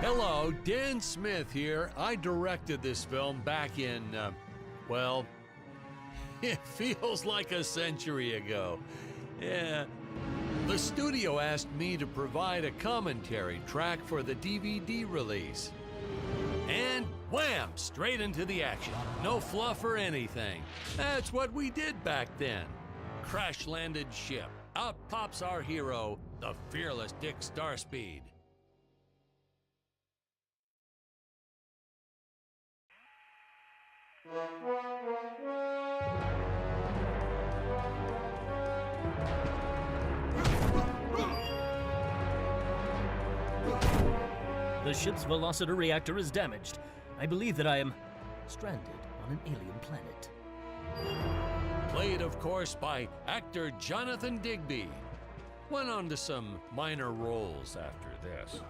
Hello, Dan Smith here. I directed this film back in, well, it feels like a century ago. Yeah. The studio asked me to provide a commentary track for the DVD release. And wham! Straight into the action. No fluff or anything. That's what we did back then. Crash-landed ship. Out pops our hero, the fearless Dick Starspeed. The ship's velocity reactor is damaged. I believe that I am stranded on an alien planet. Played, of course, by actor Jonathan Digby. Went on to some minor roles after this.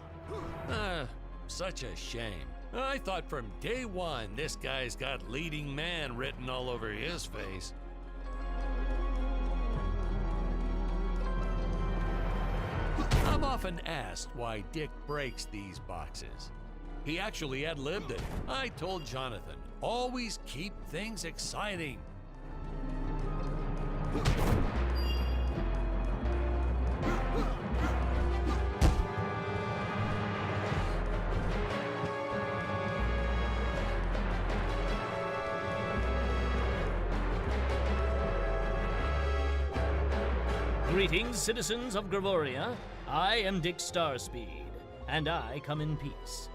Such a shame. I thought from day one this guy's got leading man written all over his face. I'm often asked why Dick breaks these boxes. He actually ad-libbed it. I told Jonathan, always keep things exciting. Greetings, citizens of Gravoria. I am Dick Starspeed, and I come in peace.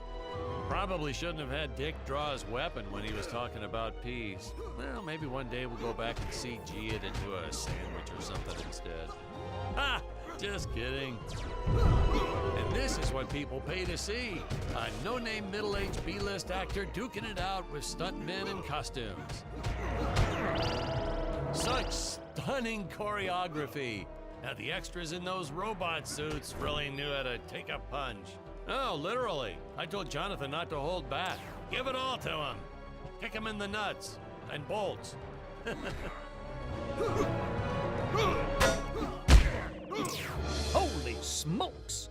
Probably shouldn't have had Dick draw his weapon when he was talking about peace. Well, maybe one day we'll go back and CG it into a sandwich or something instead. Ha! Just kidding. And this is what people pay to see. A no-name middle-aged B-list actor duking it out with stuntmen in costumes. Such stunning choreography. Now the extras in those robot suits really knew how to take a punch. Oh, literally. I told Jonathan not to hold back. Give it all to him. Kick him in the nuts and bolts. Holy smokes!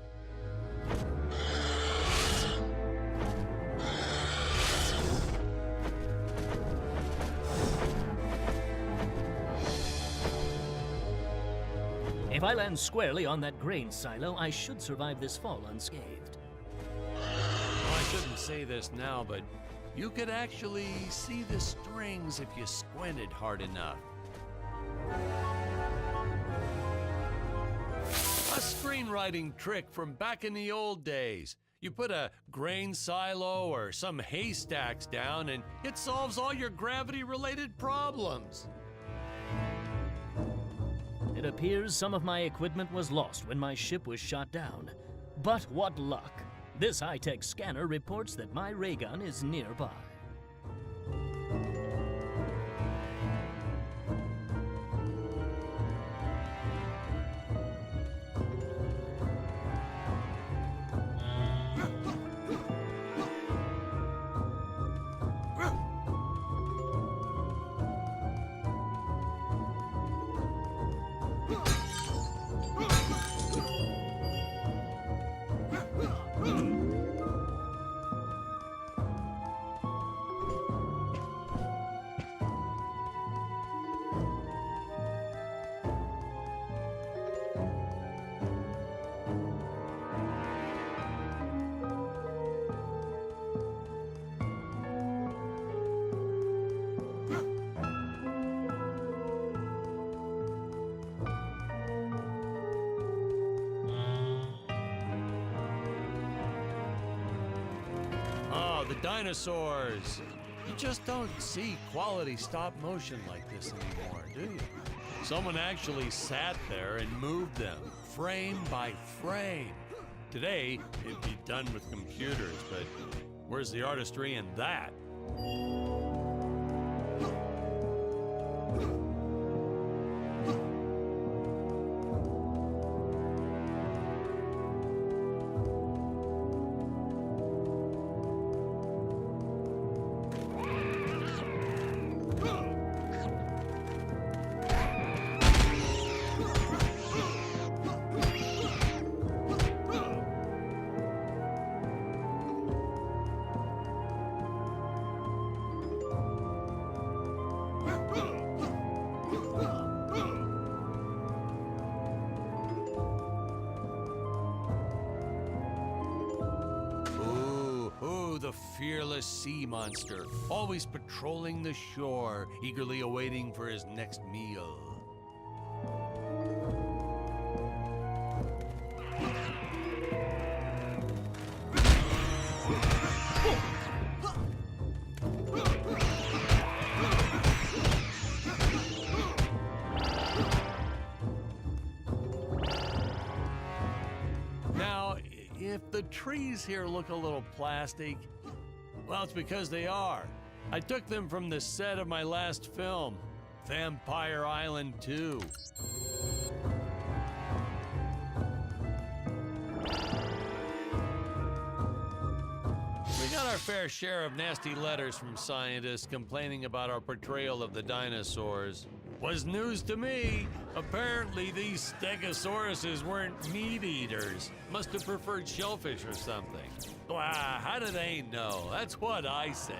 If I land squarely on that grain silo, I should survive this fall unscathed. Well, I shouldn't say this now, but you could actually see the strings if you squinted hard enough. A screenwriting trick from back in the old days. You put a grain silo or some haystacks down and it solves all your gravity-related problems. It appears some of my equipment was lost when my ship was shot down. But what luck! This high-tech scanner reports that my ray gun is nearby. The dinosaurs. You just don't see quality stop motion like this anymore, do you? Someone actually sat there and moved them, frame by frame. Today, it'd be done with computers, but where's the artistry in that? fearless sea monster, always patrolling the shore, eagerly awaiting for his next meal. Now, if the trees here look a little plastic, well, it's because they are. I took them from the set of my last film, Vampire Island 2. We got our fair share of nasty letters from scientists complaining about our portrayal of the dinosaurs. Was news to me. Apparently, these stegosauruses weren't meat eaters. Must have preferred shellfish or something. Wow, how do they know? That's what I say.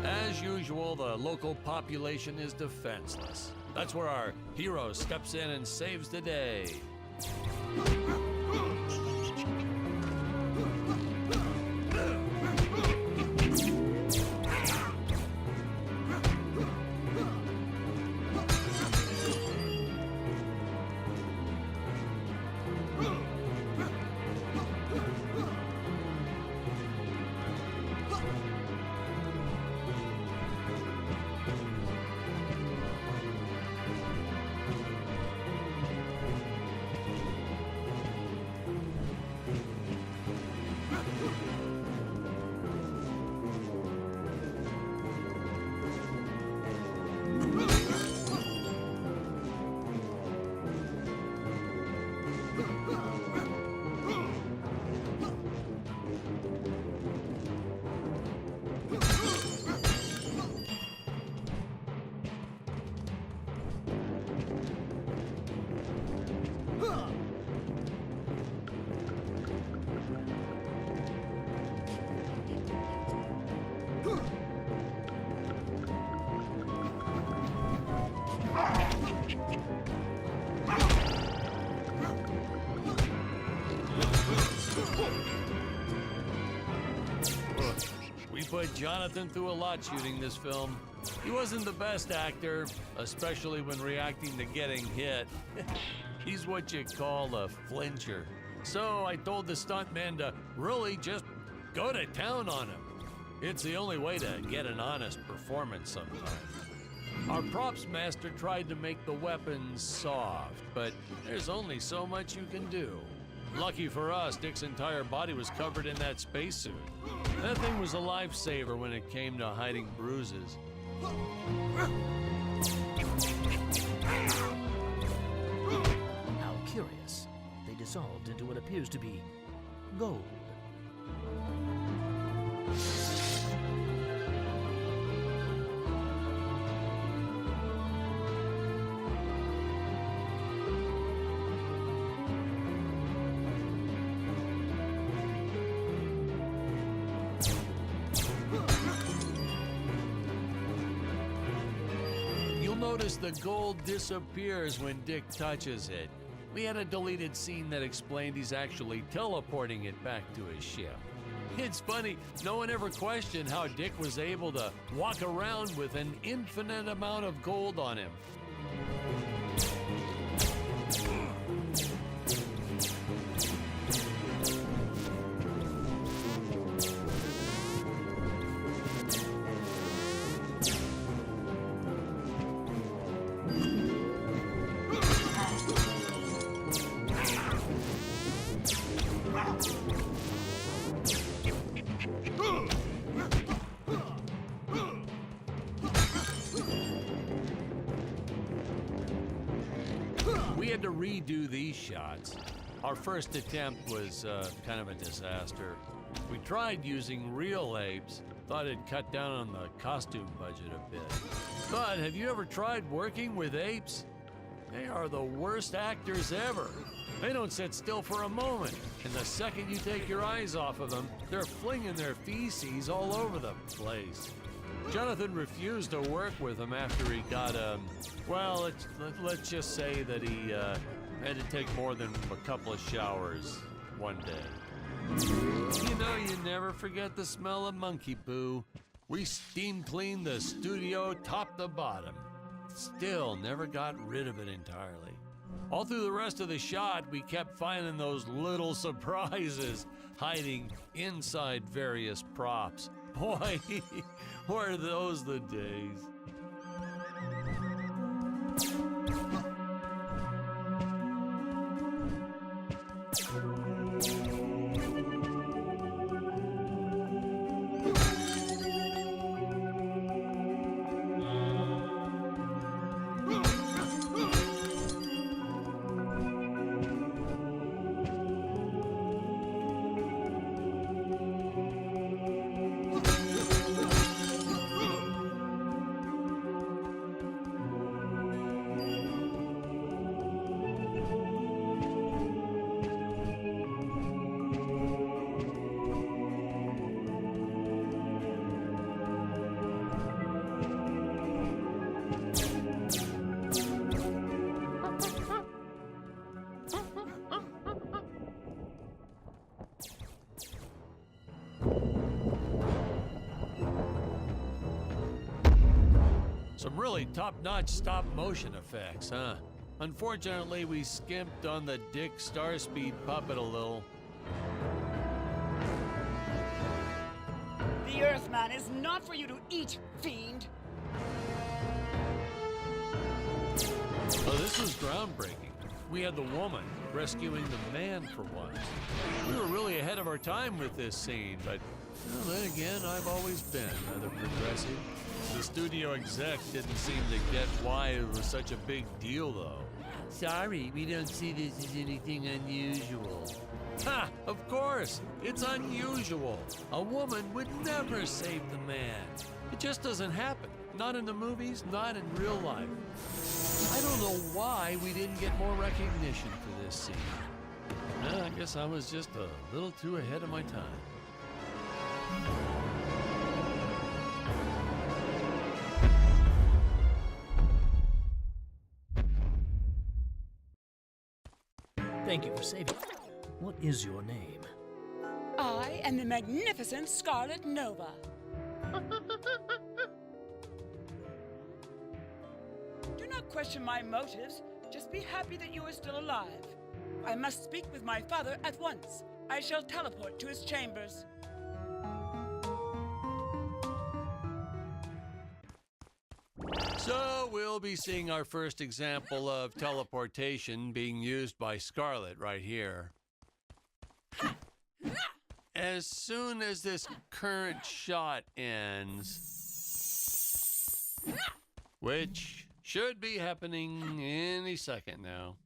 As usual, the local population is defenseless. That's where our hero steps in and saves the day. We put Jonathan through a lot shooting this film. He wasn't the best actor, especially when reacting to getting hit. He's what you call a flincher. So I told the stuntman to really just go to town on him. It's the only way to get an honest performance sometimes. Our props master tried to make the weapons soft, but there's only so much you can do. Lucky for us, Dick's entire body was covered in that spacesuit. That thing was a lifesaver when it came to hiding bruises. How curious. They dissolved into what appears to be gold. Notice the gold disappears when Dick touches it. We had a deleted scene that explained he's actually teleporting it back to his ship. It's funny, no one ever questioned how Dick was able to walk around with an infinite amount of gold on him. we had to redo these shots. Our first attempt was kind of a disaster. We tried using real apes, thought it'd cut down on the costume budget a bit. But have you ever tried working with apes? They are the worst actors ever. They don't sit still for a moment, and the second you take your eyes off of them, they're flinging their feces all over the place. Jonathan refused to work with them after he got, well, let's just say that he had to take more than a couple of showers one day. You know, you never forget the smell of monkey poo. We steam cleaned the studio top to bottom. Still never got rid of it entirely. All through the rest of the shot, we kept finding those little surprises hiding inside various props. Boy, were those the days. Some really top-notch stop-motion effects, huh? Unfortunately, we skimped on the Dick Starspeed puppet a little. The Earthman is not for you to eat, fiend! Oh, this was groundbreaking. We had the woman rescuing the man for once. We were really ahead of our time with this scene, but well, then again, I've always been rather progressive. The studio exec didn't seem to get why it was such a big deal, though. Sorry, we don't see this as anything unusual. Ha! Of course! It's unusual. A woman would never save the man. It just doesn't happen. Not in the movies, not in real life. I don't know why we didn't get more recognition for this scene. Well, I guess I was just a little too ahead of my time. Thank you for saving me. What is your name? I am the magnificent Scarlet Nova. Do not question my motives. Just be happy that you are still alive. I must speak with my father at once. I shall teleport to his chambers. So we'll be seeing our first example of teleportation being used by Scarlet right here. As soon as this current shot ends, which should be happening any second now.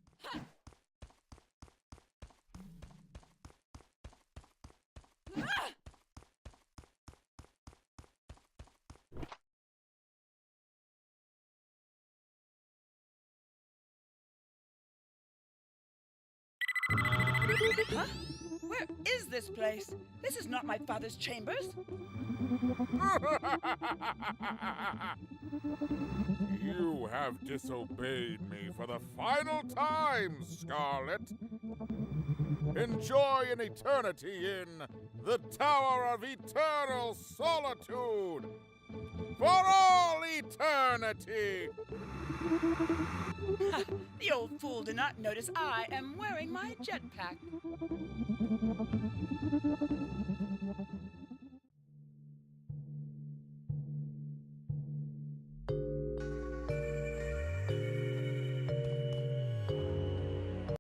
Huh? Where is this place? This is not my father's chambers. You have disobeyed me for the final time, Scarlet. Enjoy an eternity in the Tower of Eternal Solitude for all eternity. The old fool did not notice I am wearing my jetpack.